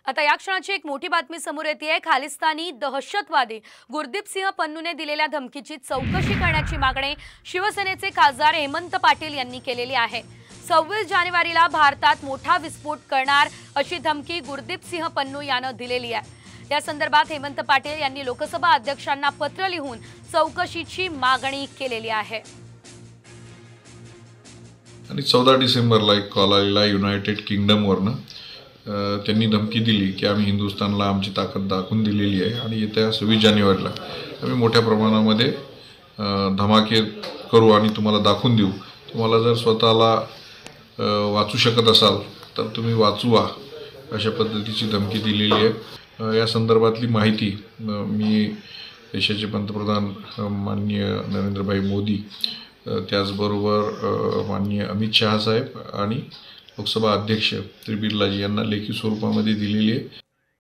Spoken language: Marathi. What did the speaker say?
आता या क्षणाची एक मोठी बातमी समोर येते। खालिस्तानी दहशतवादी गुरदीप सिंह पन्नूने दिलेल्या धमकीची चौकशी करण्याची मागणी शिवसेनेचे खासदार हेमंत पाटील यांनी केलेली आहे। 26 जानेवारीला भारतात मोठा विस्फोट करणार अशी धमकी गुरदीप सिंह पन्नू यानं दिलेली आहे। या संदर्भात हेमंत पाटील यांनी लोकसभा अध्यक्षांना पत्र लिहून चौकशीची मागणी केलेली आहे। आणि 14 डिसेंबरला एक कॉल आलेला युनायटेड किंगडमवरनं। त्यांनी धमकी दिली की आम्ही हिंदुस्थानला आमची ताकद दाखवून दिलेली आहे आणि येत्या 26 जानेवारीला आम्ही मोठ्या प्रमाणामध्ये धमाके करू आणि तुम्हाला दाखवून देऊ। तुम्हाला जर स्वतःला वाचू शकत असाल तर तुम्ही वाचवा, अशा पद्धतीची धमकी दिलेली आहे। या संदर्भातली माहिती मी देशाचे पंतप्रधान माननीय नरेंद्रभाई मोदी, त्याचबरोबर माननीय अमित शाह साहेब आणि लोकसभा अध्यक्ष बिर्लाजी यांना लेखी स्वरूपामध्ये दिलेली आहे।